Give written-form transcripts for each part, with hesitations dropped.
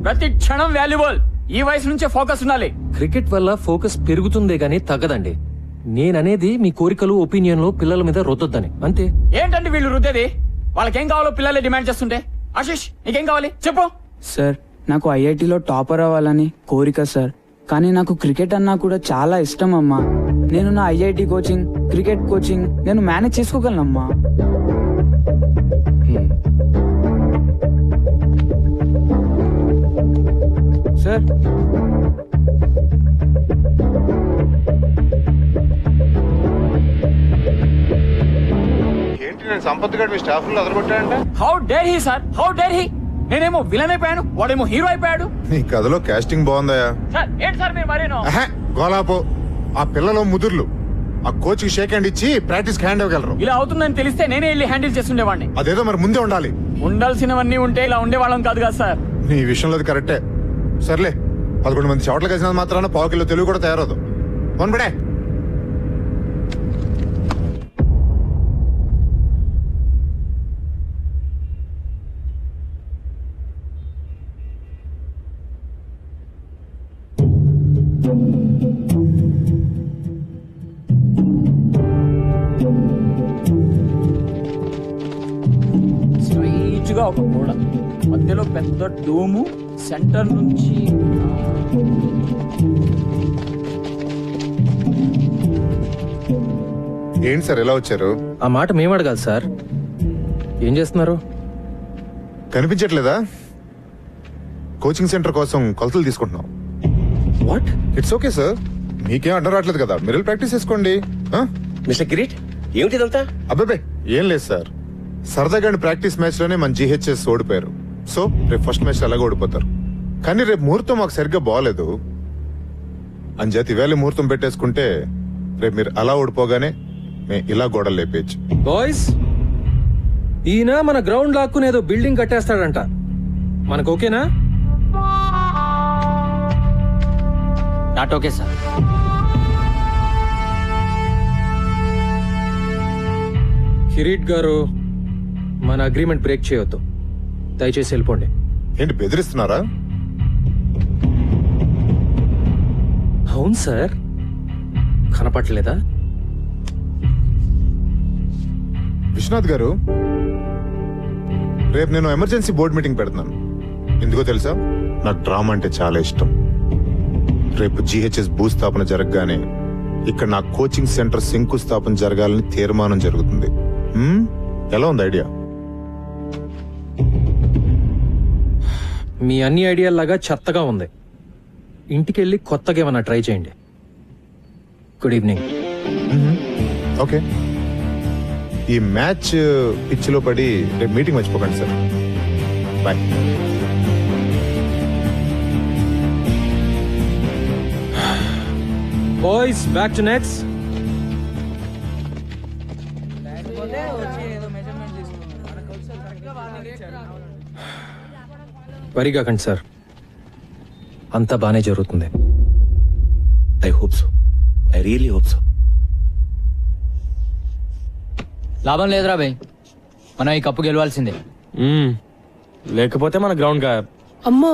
ప్రతి క్షణం వాల్యుబుల్. ఈ వయసు నుంచే ఫోకస్ ఉండాలి. క్రికెట్ వల్ల ఫోకస్ పెరుగుతుందే గానీ తగ్గదండి. నేననేది మీ కోరికలు ఒపీనియన్ లో పిల్లల మీద రుద్దొద్దని అంతే. ఏంటంటే వీళ్ళు రుద్దేది? వాళ్ళకేం కావాలో పిల్లలే డిమాండ్ చేస్తుంటే. ఆశీష్ నీకేం కావాలి చెప్పు. సార్ నాకు ఐఐటిలో టాపర్ అవ్వాలని కోరిక సార్. కానీ నాకు క్రికెట్ అన్నా కూడా చాలా ఇష్టం అమ్మా. నేను నా ఐఐటి కోచింగ్, క్రికెట్ కోచింగ్ నేను మేనేజ్ చేసుకోగలనమ్మా. సార్ ఏంటి నేను సంపత్ గారు మీ స్టాఫ్ లో అదరగొట్టాడంట? How dare he sir, how dare he. నేనేమో విలన్ అయిపోయాను, వాడేమో హీరో అయిపోయాడు. నీ కథలో కాస్టింగ్ బాగుందయా? సార్ ఏంటి సార్ మీరు మరేనో? గోలాపో. ఆ పిల్లలు ముదుర్లు ఆ కోచ్ కి షేక్ హ్యాండ్ ఇచ్చి ప్రాక్టీస్ హ్యాండ్ ఇవ్వగలరు. ఇలా అవుతుందని తెలిస్తే నేనే వెళ్ళి హ్యాండిల్ చేస్తుండేవాడిని. అదేదో మరి ముందే ఉండాలి. ఉండాల్సినవన్నీ ఉంటే ఇలా ఉండేవాళ్ళం కాదు కదా సార్. నీ విషయంలో అది కరెక్టే. సర్లే 11 మంది చోట్ల కలిసినంత మాత్రాన పావు కిలో తెలుగు కూడా తయారదు. పడే స్ట్రైట్ గా ఒక గోడ, మధ్యలో పెద్ద డోము, సెంటర్ నుంచి ఏంటి సార్ ఎలా వచ్చారు? ఆ మాట మేము అడగాలి సార్. ఏం చేస్తున్నారు? కనిపించట్లేదా? కోచింగ్ సెంటర్ కోసం కొలతలు తీసుకుంటున్నాం. వాట్? ఇట్స్ ఓకే సార్, మీకేం అడ్డం రావట్లేదు కదా, మీరు ప్రాక్టీస్ చేసుకోండి. మిస్టర్ కిరీట్ ఏమిటిదంతా? అబ్బాబే ఏం లేదు సార్, సరదాగా ప్రాక్టీస్ మ్యాచ్ లోనే మన జీహెచ్ఎస్ ఓడిపోయారు. సో రేపు ఫస్ట్ మ్యాచ్ అలాగే ఓడిపోతారు. కానీ రేపు ముహూర్తం మాకు సరిగ్గా బాగలేదు. అంచేత ఇవాళ ముహూర్తం పెట్టేసుకుంటే రేపు మీరు అలా ఓడిపోగానే మేము ఇలా గోడలు లేపేయచ్చు. బాయ్స్, ఈయన మన గ్రౌండ్ లాక్కునేదో బిల్డింగ్ కట్టేస్తాడంట. మనకు ఓకేనా? Not okay sir. కిరీట్ గారు, మన అగ్రిమెంట్ బ్రేక్ చేయొద్దు. దయచేసి వెళ్ళిపోండి. ఏంటి బెదిరిస్తున్నారా? అవును సార్, కనపట్లేదా? విశ్వనాథ్ గారు, రేపు నేను ఎమర్జెన్సీ బోర్డు మీటింగ్ పెడుతున్నాను. ఎందుకో తెలుసా, నాకు డ్రామా అంటే చాలా ఇష్టం. రేపు జీహెచ్ఎస్ భూస్థాపన జరగగానే ఇక్కడ నా కోచింగ్ సెంటర్ శంకుస్థాపన జరగాలని తీర్మానం జరుగుతుంది. ఎలా ఉంది ఐడియా? మీ అన్ని ఐడియాల్లాగా చెత్తగా ఉంది. ఇంటికెళ్ళి కొత్తగా ఏమన్నా ట్రై చేయండి. Good evening. ఓకే, ఈ మ్యాచ్ పిచ్చిలో పడి రేపు మీటింగ్ మర్చిపోకండి sir. Bye. Boys, back to nets. Worry కాకండి సార్, అంతా బానే జరుగుతుంది. I hope so, I really hope so. లాభం లేదురా భయ్, మనం ఈ కప్పు గెలవాల్సిందే. లేకపోతే మన గ్రౌండ్ గాయబ్. అమ్మో,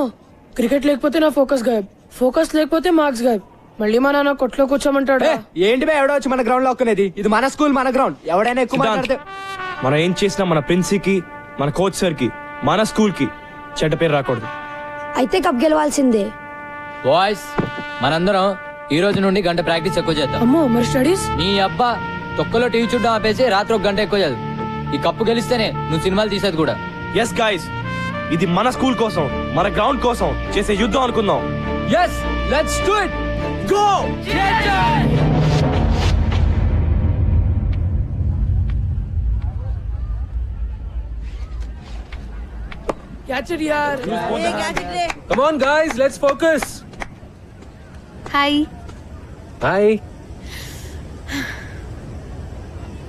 క్రికెట్ లేకపోతే నా ఫోకస్ గాయబ్, ఫోకస్ లేకపోతే మార్క్స్ గాయబ్. మళ్ళీ మా నాన్న కొట్లో కూర్చోమంటాడు. ఏంటి బే ఎవడో వచ్చి మన గ్రౌండ్ లో ఒక్కనేది? ఇది మన స్కూల్, మన గ్రౌండ్. ఎవడైనా ఎక్కువ మాట్లాడితే మనం ఏం చేసినా మన ప్రిన్సికి, మన కోచ్ సార్ కి, మన స్కూల్ కి చెడ్డ పేరు రాకూడదు. అయితే కప్ గెలవాల్సిందే. బాయ్స్, మనందరం ఈ రోజు నుండి గంట ప్రాక్టీస్ ఎక్కువ చేద్దాం. అమ్మో, మరి స్టడీస్? నీ అబ్బా, తొక్కలో టీవీ చూడడం ఆపేసి రాత్రి 1 గంట ఎక్కువ చదువు. ఈ కప్పు గెలిస్తేనే నువ్వు సినిమాలు తీసేది కూడా. ఎస్ గైస్, ఇది మన స్కూల్ కోసం, మన గ్రౌండ్ కోసం చేసే యుద్ధం అనుకుందాం. Yes, let's do it. Go! Catch it యార్. Come on guys, let's focus. Hi. Hi.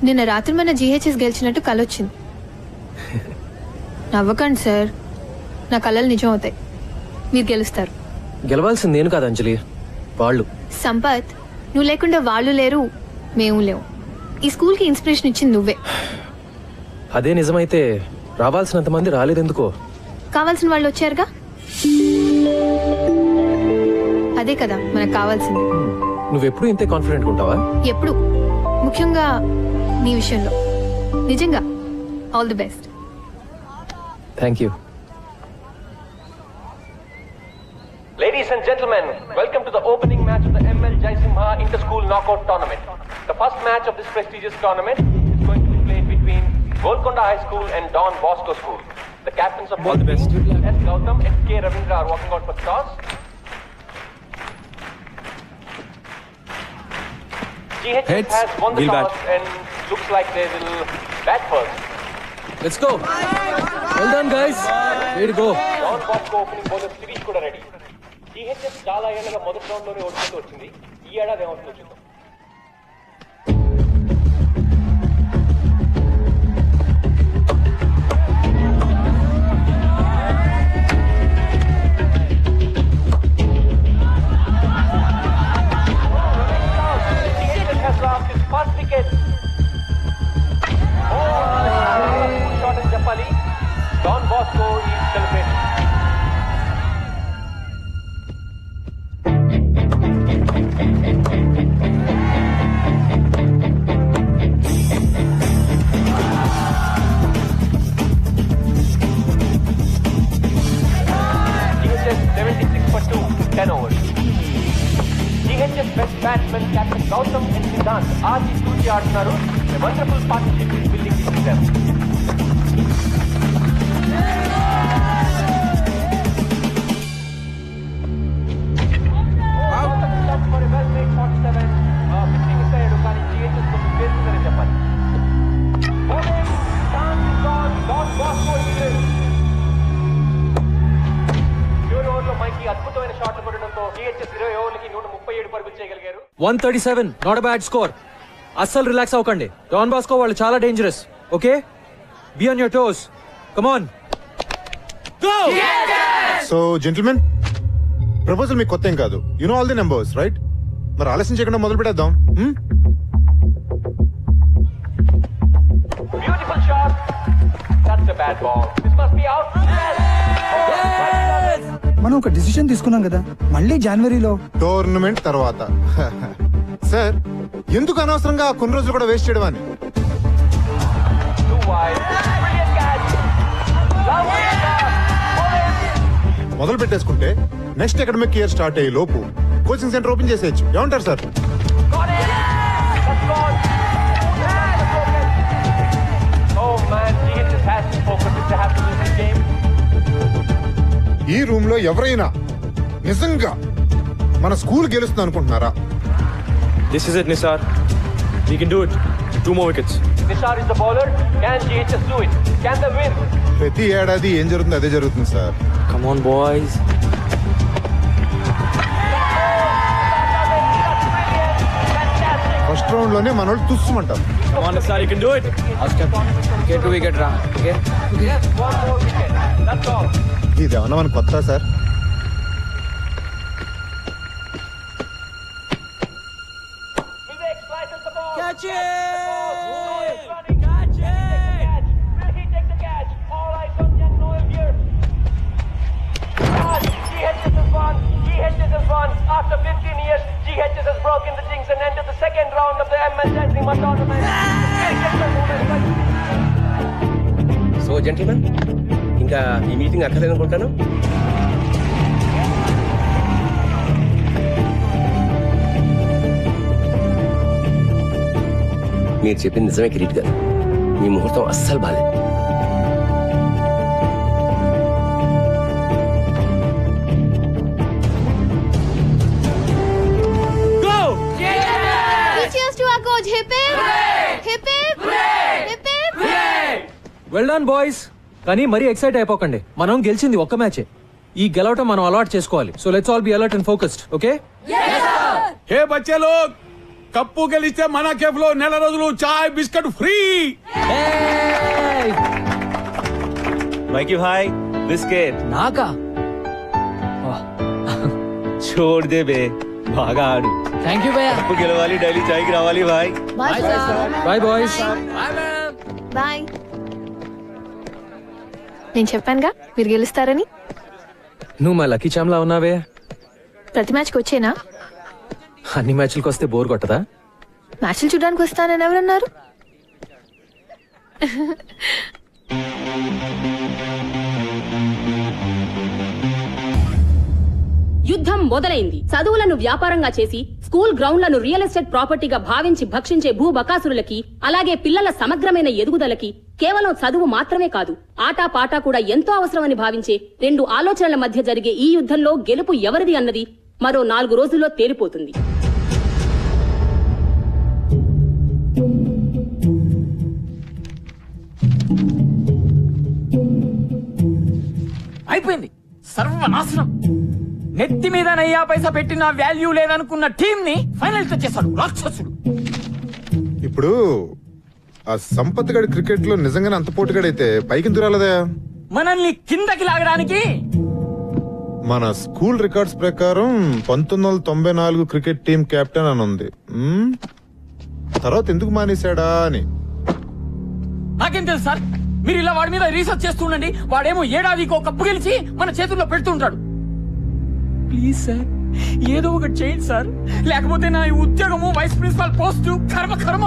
నిన్న రాత్రి మన జీహెచ్ఎస్ గెలిచినట్టు కలొచ్చింది. నవ్వకండి సార్, నా కళలు నిజం అవుతాయి. మీరు గెలుస్తారు. గెలవాల్సింది నేను కాదు అంజలి, వాళ్ళు. సంపత్, నువ్వు లేకుండా వాళ్ళు లేరు, మేము లేవు. ఈ స్కూల్ కి ఇన్స్పిరేషన్ ఇచ్చింది నువ్వే. అదే నిజమైతే రావాల్సినంత మంది రాలేదెందుకో? కావాల్సిన వాళ్ళు వచ్చారుగా. అదే కదా మనకు కావాల్సింది. నువ్వెప్పుడు ఇంతే కాన్ఫిడెంట్ ఉంటావా? ఎప్పుడు, ముఖ్యంగా నీ విషయంలో. నిజంగా all the best. Thank you. Ladies and gentlemen, welcome to the opening match of the ML Jaisimha Inter-School Knockout Tournament. The first match of this prestigious tournament is going to be played between Golconda High School and Don Bosco School. The captains of both teams, S. Gautam and K. Ravindra, are walking out for the toss. GHS Heads. has won the We'll toss bat. and looks like they will bat first. Let's go. Well done guys. Where go. Don Bosco opening bowler Sirish కూడా ready. GHS చాలా ఏళ్ళగా మొదటి round లోనే ఓడిపోతూ వచ్చింది. ఈ ఏడాది ఏమవుతుందో చూద్దాం. GHS has lost its first wicket. Shot అని చెప్పాలి. Don Bosco is celebrating. GHS 76 for 2, 10 overs. GHS best batsman Captain Gautam and Siddhant ఆది తూచి ఆడుతున్నారు. A wonderful partnership is building between them. For a well-made 47, pitching is ahead, కానీ GHS కొంచెం చేస్తుందని చెప్పాలి. Bowling, chance is gone. Don Bosco is in. చివరి ఓవర్లో మైకి అద్భుతమైన షాట్లు కొట్టడంతో GHS 20 ఓవర్లకి 137 పరుగులు చేయగలిగారు. 137 నాట్ బ్యాడ్ స్కోర్. అస్సలు రిలాక్స్ అవ్వకండి. డాన్ బాస్కో వాళ్ళు చాలా dangerous. Okay, be on your toes. Come on, go. So gentlemen, proposal మీకు కొత్త ఏం కాదు. You know all the numbers right? మరి ఆలస్యం చేయకుండా మొదలు పెట్టేద్దాం. Beautiful shot. That's a bad ball. This must be out. మనం ఒక డిసిషన్ తీసుకున్నాం కదా, మళ్ళీ జనవరిలో టోర్నమెంట్ తర్వాత. సార్, ఎందుకు అనవసరంగా కొన్ని రోజులు కూడా వేస్ట్ చేయడం అని? Too wide. Brilliant catch. Lovely shot. మొదలు పెట్టేసుకుంటే నెక్స్ట్ అకాడమిక్ ఇయర్ స్టార్ట్ అయ్యే లోపు కోచింగ్ సెంటర్ ఓపెన్ చేసేయచ్చు. ఏమంటారు sir? Got it. That's gone. Oh man, GHS has to focus if they have to win this game. ఈ room లో ఎవరైనా నిజంగా మన స్కూల్ గెలుస్తుంది అనుకుంటున్నారా? This is it, Nisar. We can do it. 2 more wickets. Nishar is the bowler. Can GHS do it? Can they win? ప్రతి ఏడాది ఏం జరుగుతుందో అదే జరుగుతుంది sir. Come on, boys. First round లోనే మన వాళ్ళు తుస్సుమంటారు. Come on, Nisar. You can do it. Wicket to wicket రా. Okay, Yes, 1 more wicket. That's all. ఇది ఏమన్నా మన కొత్త sir? Vivek slices the ball. Catch it! Catch it! Will he take the catch? All eyes on young Noel here. GHS has won. GHS has won. After 15 years, GHS has broken the jinx and entered the second round of the ML Jaisimha tournament. So gentlemen, ఇంకా ఈ meeting అక్కర్లేదనుకుంటాను. మీరు చెప్పింది నిజమే కిరీట్ గారు. మీ ముహూర్తం అస్సలు బాలేదు. Cheers to our coach. Hip hip. Hip hip. Hip hip. Well done boys. కానీ మరీ ఎక్సైట్ అయిపోకండి. మనం గెలిచింది ఒక్క మ్యాచే. ఈ గెలవటం మనం అలవాటు చేసుకోవాలి. So let's all be alert and focused. Okay, hey బచ్చే లోగ్, కప్పు గెలిస్తే మన కేఫ్ లో నెల రోజులు చాయ్ biscuit free. Mikey bhai, biscuit. నాకా? छोड़ दे बे. బాగా ఆడు. థ్యాంక్ యూ భయ్యా. కప్పు గెలవాలి, డైలీ చాయ్కి రావాలి భాయ్. Bye, sir. Bye boys. Bye. నేను చెప్పానుగా మీరు గెలుస్తారని. నువ్వు మా లక్కీ చామ్లా ఉన్నావే. ప్రతి మ్యాచ్కి వచ్చేనా? అన్ని మ్యాచ్లకు వస్తే బోర్ కొట్టదా? మ్యాచ్లు చూడడానికి వస్తానని ఎవరన్నారు? యుద్ధం మొదలైంది. చదువులను వ్యాపారంగా చేసి స్కూల్ గ్రౌండ్లను రియల్ ఎస్టేట్ ప్రాపర్టీగా భావించి భక్షించే భూబకాసురులకి, అలాగే పిల్లల సమగ్రమైన ఎదుగుదలకి కేవలం చదువు మాత్రమే కాదు, ఆటా పాటా కూడా ఎంతో అవసరమని భావించే రెండు ఆలోచనల మధ్య జరిగే ఈ యుద్ధంలో గెలుపు ఎవరిది అన్నది మరో 4 రోజుల్లో తేలిపోతుంది. అయిపోయింది, సర్వనాశనం. నెత్తి మీద నయ్యా పైసా పెట్టిన వాల్యూ లేదనుకున్న టీం ని ఫైనల్ తెచ్చేశాడు రాక్షసుడు. ఇప్పుడు ఆ సంపత్ గడి క్రికెట్ లో నిజంగానే అంత పోటీగాడైతే పైకి దురాలదా? మనల్ని కిందకి లాగడానికి మన స్కూల్ రికార్డ్స్ ప్రకారం 1994 క్రికెట్ టీం కెప్టెన్ అని ఉంది. తర్వాత ఎందుకు మానేశాడా అని. నాకేం తెలుసు సార్, మీరు ఇలా వాడి మీద రీసెర్చ్ చేస్తుండండి. వాడేమో ఏడాదికో కప్పు గెలిచి మన చేతుల్లో పెడుతుంటాడు. ప్లీజ్ సార్, ఏదో ఒకటి చేయండి సార్, లేకపోతే నా ఈ ఉద్యోగము వైస్ ప్రిన్సిపాల్ పోస్టు కర్మ